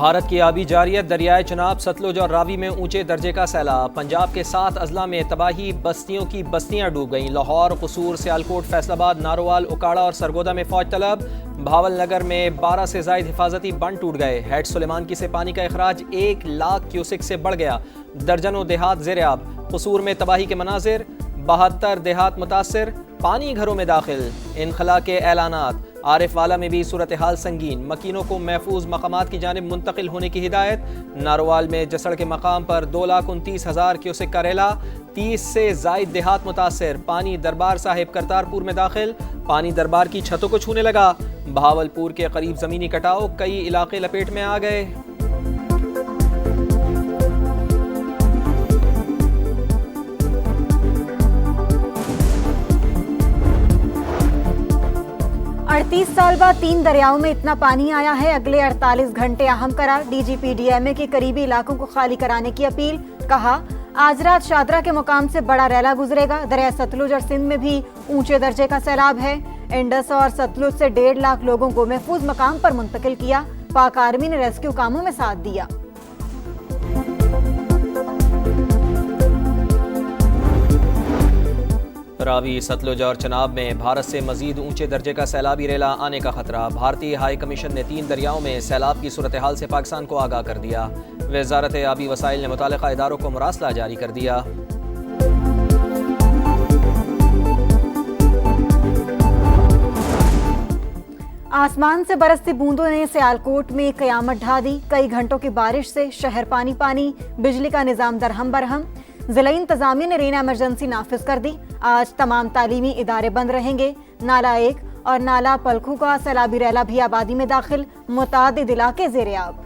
भारत की आबी जारियत, दरियाए चनाब, सतलुज और रावी में ऊंचे दर्जे का सैलाब। पंजाब के 7 अजला में तबाही, बस्तियों की बस्तियां डूब गईं। लाहौर, कसूर, सियालकोट, फैसलाबाद, नारोवाल, उकाड़ा और सरगोदा में फौज तलब। भावल नगर में 12 से जायद हिफाजती बंद टूट गए। हेड सुलेमान की से पानी का अखराज 1 लाख क्यूसिक से बढ़ गया। दर्जनों देहात ज़ेर-ए-आब। कसूर में तबाही के मनाजिर, 72 देहात मुतासिर, पानी घरों में दाखिल। इनखला के ऐलानात। आरिफ वाला में भी सूरत हाल संगीन, मकीनों को महफूज मकामात की जानिब मुंतकिल होने की हिदायत। नारोवाल में जसड़ के मकाम पर 2,29,000 क्यूसिक का रेला। 30 से जायद देहात मुतासिर। पानी दरबार साहिब करतारपुर में दाखिल, पानी दरबार की छतों को छूने लगा। बहावलपुर के करीब जमीनी कटाव, कई इलाके लपेट में आ गए। अड़तीस साल बाद 3 दरियाओं में इतना पानी आया है। अगले 48 घंटे अहम करार। डीजीपी डीएमए के करीबी इलाकों को खाली कराने की अपील। कहा, आज रात शादरा के मुकाम से बड़ा रैला गुजरेगा। दरिया सतलुज और सिंध में भी ऊंचे दर्जे का सैलाब है। इंडस और सतलुज से 1.5 लाख लोगों को महफूज मकाम पर मुंतकिल किया। पाक आर्मी ने रेस्क्यू कामों में साथ दिया। रावी, सतलुज और चनाब में भारत से मजीद ऊंचे दर्जे का सैलाबी रेला आने का खतरा। भारतीय हाई कमीशन ने 3 दरियाओं में सैलाब की सूरत हाल से पाकिस्तान को आगाह कर दिया। वजारत आबी वसाइल ने मुतालिका इदारों को मुरासला जारी कर दिया। आसमान से बरसती बूंदों ने सियालकोट में कयामत ढा दी। कई घंटों की बारिश से शहर पानी पानी, बिजली का निजाम दरहम बरहम। जिला इंतजामिया ने रेन एमरजेंसी नाफिज कर दी। आज तमाम तालीमी इदारे बंद रहेंगे। नाला 1 और नाला पलखू का सैलाबी रैला भी आबादी में दाखिल। मुतादिद इलाके ज़ेर-ए-आब।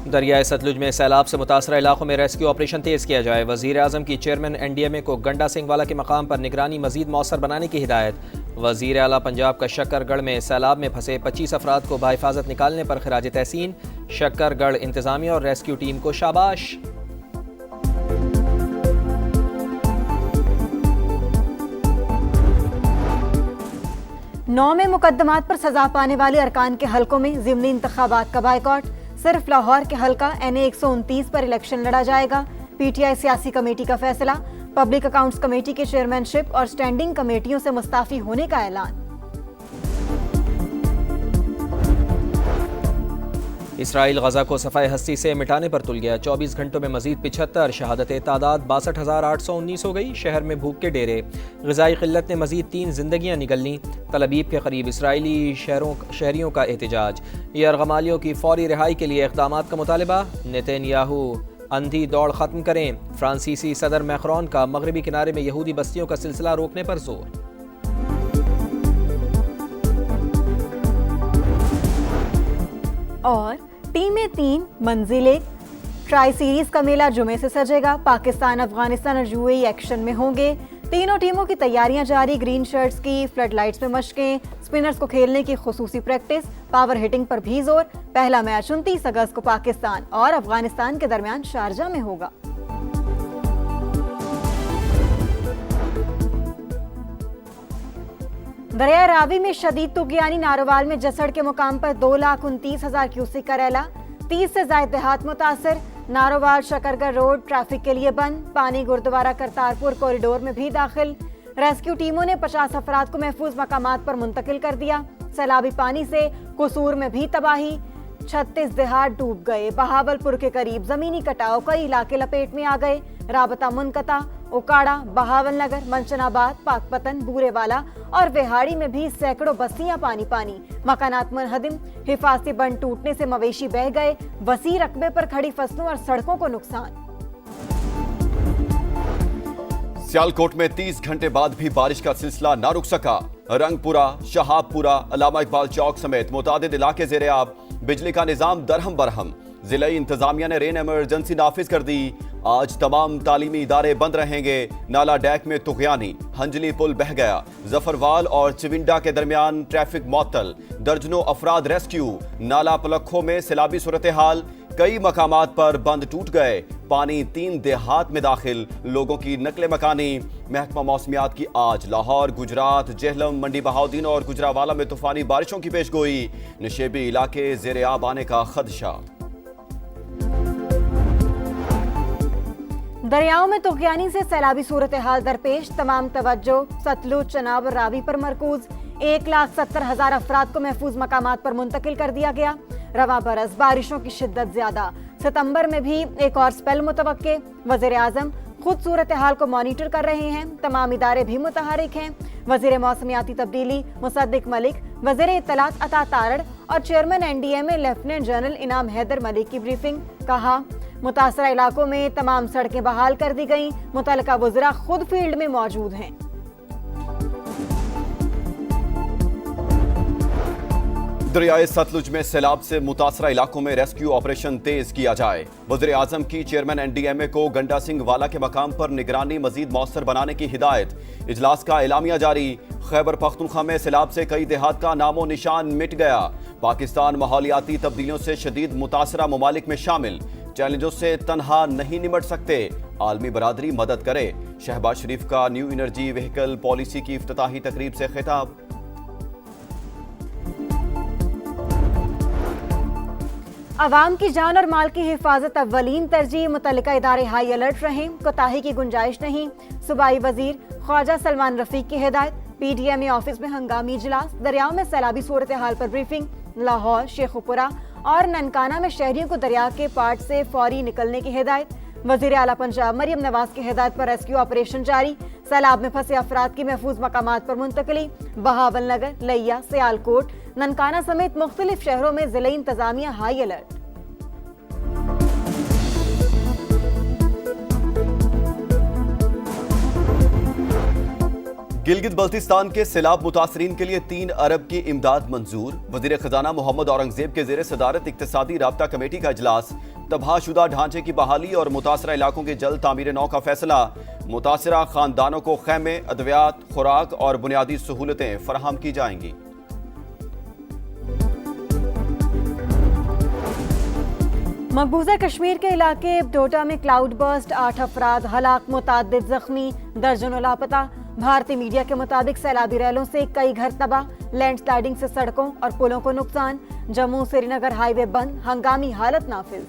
दरियाए सतलुज में सैलाब से मुतासरा इलाकों में रेस्क्यू ऑपरेशन तेज किया जाए। वज़ीर आज़म की चेयरमैन NDMA को गंडा सिंह वाला के मकाम पर निगरानी मजीद मौसर बनाने की हिदायत। वज़ीर आला पंजाब का शक्करगढ़ में सैलाब में फंसे 25 अफराद को बाहिफाजत निकालने पर खिराज तहसीन। शक्करगढ़ इंतजामिया और रेस्क्यू टीम को शाबाश। नौ में मुकदमात पर सजा पाने वाले अरकान के हलकों में ज़िमनी इंतखाबात का बायकॉट। सिर्फ लाहौर के हलका NA 129 पर इलेक्शन लड़ा जाएगा। PTI सियासी कमेटी का फैसला। पब्लिक अकाउंट्स कमेटी के चेयरमैनशिप और स्टैंडिंग कमेटियों से मुस्ताफी होने का ऐलान। इसराइल गजा को सफाई हस्ती से मिटाने पर तुल गया। 24 घंटों में मजीद 75 शहादतें, तादाद 62,819 हो गई। शहर में भूख के डेरे। ग़िज़ाई क़िल्लत ने मजीद 3 जिंदगियां निगल लीं। तलबीब के करीब इसराइली शहरियों का एहतजाज। यरगमालियों की फौरी रिहाई के लिए इक़दामात का मुतालबा। नेतन्याहू अंधी दौड़ ख़त्म करें। फ्रांसीसी सदर मैक्रोन का मगरबी किनारे में यहूदी बस्तियों का सिलसिला रोकने पर जोर। और टीमें 3 मंजिलें। ट्राई सीरीज का मेला जुमे से सजेगा। पाकिस्तान, अफगानिस्तान और UAE एक्शन में होंगे। तीनों टीमों की तैयारियां जारी। ग्रीन शर्ट्स की फ्लड लाइट्स में मशकें। स्पिनर्स को खेलने की खुसूसी प्रैक्टिस। पावर हिटिंग पर भी जोर। पहला मैच 29 अगस्त को पाकिस्तान और अफगानिस्तान के दरमियान शारजा में होगा। दरिया रावी में शदीद तूफ़ानी। नारोवाल में जसड़ के मुकाम पर 2,29,000 क्यूसिक का रैला। 30 से ज्यादा देहात मुतासर। नारोवाल शकरगढ़ रोड ट्रैफिक के लिए बंद। पानी गुरुद्वारा करतारपुर कॉरिडोर में भी दाखिल। रेस्क्यू टीमों ने 50 अफराद को महफूज मकामात पर मुंतकिल कर दिया। सैलाबी पानी से कसूर में भी तबाही, 36 देहात डूब गए। बहावलपुर के करीब जमीनी कटाव, कई इलाके लपेट में आ गए। राबता मुनकता। उकाड़ा, बहावल नगर, मंचनाबाद, पाकपतन, बूरेवाला और वेहाड़ी में भी सैकड़ों बस्तियां पानी पानी। मकानात मुनहदिम। हिफाजती बंद टूटने से मवेशी बह गए। वसी रकबे पर खड़ी फसलों और सड़कों को नुकसान। सियालकोट में 30 घंटे बाद भी बारिश का सिलसिला न रुक सका। रंगपुरा, शहाबपुरा, अल्लामा इकबाल चौक समेत मुतादिद इलाके ज़ेर-ए-आब। बिजली का निजाम दरहम बरहम। जिला इंतजामिया ने रेन एमरजेंसी नाफिज कर दी। आज तमाम तालीमी इदारे बंद रहेंगे। नाला डैक में तुगयानी, हंजली पुल बह गया। जफरवाल और चिविंडा के दरमियान ट्रैफिक मुअत्तल। दर्जनों अफराद रेस्क्यू। नाला पलखों में सैलाबी सूरत हाल। कई मकामात पर बंद टूट गए। पानी 3 देहात में दाखिल, लोगों की नकले मकानी। महकमा मौसमियात की आज लाहौर, गुजरात, जेहलम, मंडी बहाउद्दीन और गुजरावाला में तूफानी बारिशों की पेशगोई। नशेबी इलाके ज़ेरे आब आने का खदशा। दरियाओं में तुगयानी से सैलाबी सूरत हाल दरपेश, तमाम तवज्जो सतलुज, चनाब और रावी पर मरकूज। 1,70,000 अफराद को महफूज मकामात पर मुंतकिल कर दिया गया। रवा बरस बारिशों की शिद्दत ज्यादा, सितंबर में भी एक और स्पेल मुतवक्के। वजीर आजम खुद सूरत हाल को मॉनिटर कर रहे हैं, तमाम इदारे भी मुतहरिक हैं। वजीर मौसमियाती तब्दीली मुसद्दिक मलिक, वजीर इत्तलात अता तारड़ और चेयरमैन NDMA लेफ्टिनेंट जनरल इनाम हैदर मलिक की ब्रीफिंग। कहा, मुतासरा इलाकों में तमाम सड़कें बहाल कर दी गईं, मुतलका वज़रा खुद फील्ड में मौजूद हैं। दरियाए सतलुज में सैलाब से मुतासरा इलाकों में रेस्क्यू ऑपरेशन तेज किया जाए। वज़ीर आज़म की चेयरमैन NDMA को गंडा सिंह वाला के मकाम पर निगरानी मजीद मौसर बनाने की हिदायत। इजलास का एलामिया जारी। खैबर पख्तूनख्वा में सैलाब से कई देहात का नामो निशान मिट गया। पाकिस्तान माहौलियाती तब्दीलियों से शदीद मुतासरा ममालिक में शामिल, चैलेंजों से तनहा नहीं निमट सकते, आलमी बरादरी मदद करे। शहबाज शरीफ का न्यू एनर्जी व्हीकल पॉलिसी की इफ्तिताही तकरीब से खिताब। अवाम की जान और माल की हिफाजत अव्वलीन तरजीह, मुतल्लिका इदारे हाई अलर्ट रहें, कोताही की गुंजाइश नहीं। सूबाई वजीर ख्वाजा सलमान रफीक की हिदायत। PDMA ऑफिस में हंगामी इजलास, दरियाओं में सैलाबी सूरत हाल पर ब्रीफिंग। लाहौर, शेखुपुरा और ननकाना में शहरियों को दरिया के पाट से फौरी निकलने की हिदायत। वजीर आला पंजाब मरियम नवाज की हिदायत पर रेस्क्यू ऑपरेशन जारी। सैलाब में फंसे अफराद की महफूज मकामात पर मुंतकली। बहावल नगर, लिया, सियालकोट, ननकाना समेत मुख्तलिफ शहरों में जिला इंतजामिया हाई अलर्ट। गिलगित बल्तिस्तान के सैलाब मुतासरीन के लिए 3 अरब की इमदाद मंजूर। वजीर खजाना मोहम्मद औरंगजेब के जेर सदारत इक्तिसादी राब्ता कमेटी का इजलास। तबाहशुदा ढांचे की बहाली और मुतासरा इलाकों की जल्द तामीर नौ का फैसला। मुतासरा खानदानों को खैमे, अद्वियात, खुराक और बुनियादी सहूलतें फराहम की जाएंगी। मकबूजा कश्मीर के इलाके डोडा में क्लाउड बर्स्ट, 8 अफराद हलाक, मुताद्दिद जख्मी, दर्जनों लापता। भारतीय मीडिया के मुताबिक सैलाबी रैलों से कई घर तबाह, लैंडस्लाइडिंग से सड़कों और पुलों को नुकसान। जम्मू श्रीनगर हाईवे बंद, हंगामी हालत नाफिज।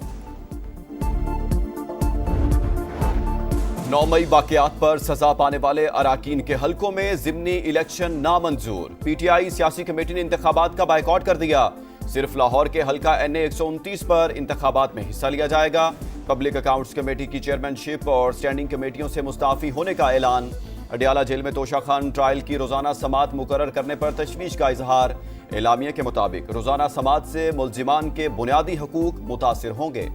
9 मई वाकयात पर सजा पाने वाले अराकीन के हलकों में जिमनी इलेक्शन नामंजूर। PTI सियासी कमेटी ने इंतखाबात का बायकॉट कर दिया। सिर्फ लाहौर के हलका NA 129 पर इंतखाबात में हिस्सा लिया जाएगा। पब्लिक अकाउंट्स कमेटी की चेयरमैनशिप और स्टैंडिंग कमेटियों से मुस्ताफी होने का ऐलान। अडियाला जेल में तोशा खान ट्रायल की रोजाना समात मुकर्रर करने पर तशवीश का इजहार। एलामिया के मुताबिक रोजाना समात से मुल्जिमान के बुनियादी हकूक मुतासिर होंगे।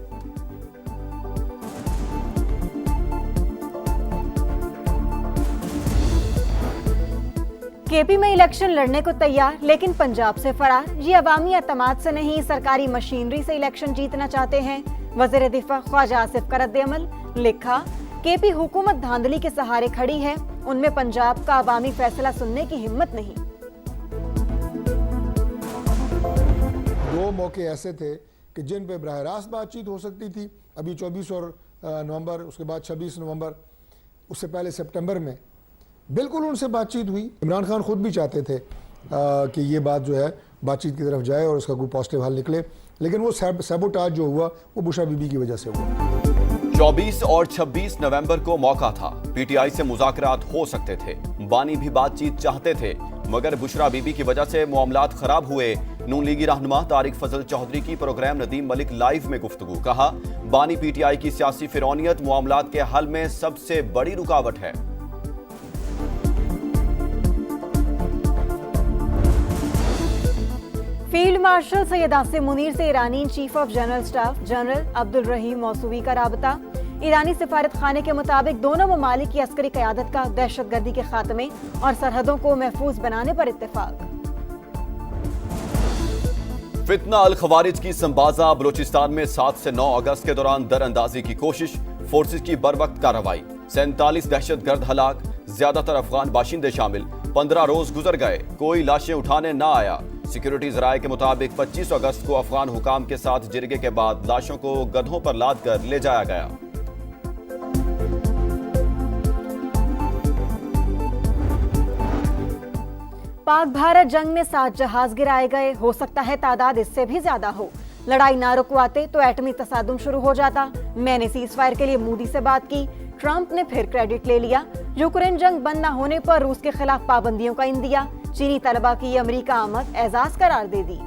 KP में इलेक्शन लड़ने को तैयार, लेकिन पंजाब से फरार। ये अवामी एतमाद से नहीं, सरकारी मशीनरी से इलेक्शन जीतना चाहते हैं। वज़ीर दिफा ख्वाजा आसिफ का रद्द-ए-अमल। लिखा, KP हुकूमत धांधली के सहारे खड़ी है, उनमें पंजाब का अवामी फैसला सुनने की हिम्मत नहीं। 2 मौके ऐसे थे कि जिन पे बराह रास्त बातचीत हो सकती थी। अभी 24 और नवंबर, उसके बाद 26 नवंबर, उससे पहले सितंबर में बिल्कुल उनसे बातचीत हुई। इमरान खान खुद भी चाहते थे कि ये बात जो है बातचीत की तरफ जाए और उसका कोई पॉजिटिव हल निकले, लेकिन वो सैबोटाज जो हुआ वो बुशरा बीबी की वजह से हुआ। 24 और 26 नवंबर को मौका था, PTI से मुज़ाकरात हो सकते थे। बानी भी बातचीत चाहते थे, मगर बुशरा बीबी की वजह से मामलात खराब हुए। नून लीगी रहनुमा तारिक फजल चौधरी की प्रोग्राम नदीम मलिक लाइव में गुफ्तगू। कहा, बानी PTI की सियासी फिरौनियत मामलात के हल में सबसे बड़ी रुकावट है। फील्ड मार्शल सैयद आसिम मुनीर से ईरानी chief of general staff general Abdul Rahim Mousavi का राबता। ईरानी सिफारत खाने के मुताबिक दोनों ममालिक की अस्करी क़यादत का दहशतगर्दी के खात्मे और सरहदों को महफूज बनाने पर इत्तेफाक। फितना अल खवारिज की संबाजा। बलोचिस्तान में 7 से 9 अगस्त के दौरान दरअंदाजी की कोशिश, फोर्सेज की बरवक्त कार्रवाई। 47 दहशतगर्द हलाक, ज्यादातर अफगान बाशिंदे शामिल। 15 रोज गुजर गए, कोई लाशें उठाने ना आया। सिक्योरिटी जराये के मुताबिक 25 अगस्त को अफगान हुकाम के साथ जिरगे के बाद लाशों को गधों पर लाद कर ले जाया गया। पाक भारत जंग में 7 जहाज गिराए गए, हो सकता है तादाद इससे भी ज्यादा हो। लड़ाई ना रुकवाते तो एटमी तसादुम शुरू हो जाता। मैंने सीज फायर के लिए मोदी से बात की, ट्रंप ने फिर क्रेडिट ले लिया। यूक्रेन जंग बंद न होने पर रूस के खिलाफ पाबंदियों का इंदिया। चीनी तलबा की अमेरिका आमद एजाज करार दे दी।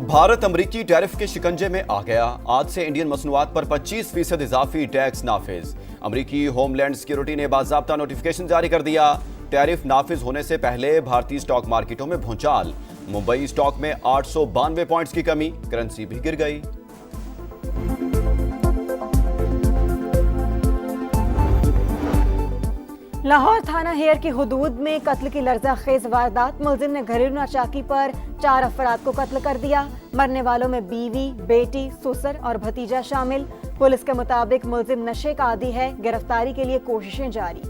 भारत अमरीकी टैरिफ के शिकंजे में आ गया। आज से इंडियन मसनूआत पर 25% इजाफी टैक्स नाफिज। अमरीकी होमलैंड सिक्योरिटी ने बाज़ाब्ता नोटिफिकेशन जारी कर दिया। टैरिफ नाफिज होने से पहले भारतीय स्टॉक मार्केटों में भूचाल। मुंबई स्टॉक में 892 पॉइंट्स की कमी, करेंसी भी गिर गई। लाहौर थाना हेयर की हुदूद में कत्ल की लर्ज़ाखेज वारदात। मुलजिम ने घरेलू नाचाकी पर 4 अफराद को कत्ल कर दिया। मरने वालों में बीवी, बेटी, ससुर और भतीजा शामिल। पुलिस के मुताबिक मुलजिम नशे का आदी है। गिरफ्तारी के लिए कोशिशें जारी।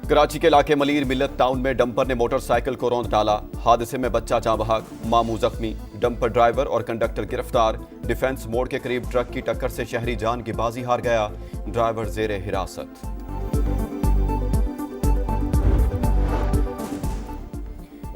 कराची के इलाके मलीर मिल्लत टाउन में डंपर ने मोटरसाइकिल को रौंद डाला। हादसे में बच्चा जाँ बहक, मामू जख्मी। डंपर ड्राइवर और कंडक्टर गिरफ्तार। डिफेंस मोड़ के करीब ट्रक की टक्कर से शहरी जान की बाजी हार गया। ड्राइवर जेरे हिरासत।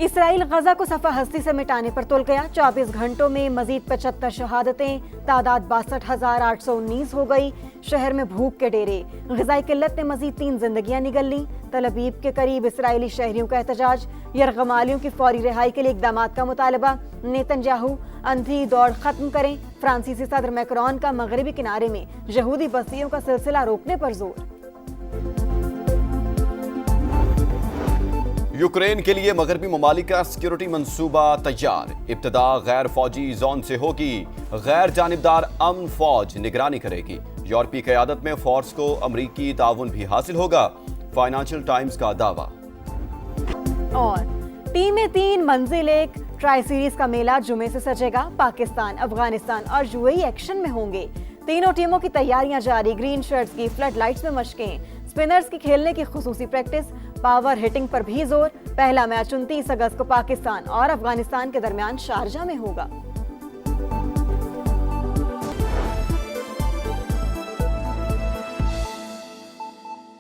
इसराइल गजा को सफा हस्ती से मिटाने पर तुल गया। 24 घंटों में मजीद 75 शहादतें, तादाद 62,819 हो गई। शहर में भूख के डेरे। ग़िज़ाई किल्लत ने मजीद 3 जिंदगियां निगल ली। तल अवीव के करीब इसराइली शहरियों का एहतजाज। यरगमालियों की फौरी रिहाई के लिए इक़दामात का मुतालबा। नेतन्याहू अंधी दौड़ खत्म करें। फ्रांसीसी सदर मैक्रोन का मगरबी किनारे में यहूदी बस्तियों का सिलसिला रोकने पर जोर। यूक्रेन के लिए मगरबी ममालिक का सिक्योरिटी मंसूबा तैयार। इब्तदा गैर फौजी जोन से होगी। गैर जानिबदार अमन फौज निगरानी करेगी। यूरोपीय क़यादत में फोर्स को अमरीकी ताउन भी हासिल होगा। फाइनेंशियल टाइम्स का दावा। और टीमें 3 मंजिल 1 ट्राई सीरीज का मेला जुमे से सजेगा। पाकिस्तान, अफगानिस्तान और यूएई एक्शन में होंगे। तीनों टीमों की तैयारियां जारी। ग्रीन शर्ट्स की फ्लड लाइट्स में मशकें। स्पिनर्स की खेलने की खुसूसी प्रैक्टिस। पावर हिटिंग पर भी जोर। पहला मैच 29 अगस्त को पाकिस्तान और अफगानिस्तान के दरमियान शारजा में होगा।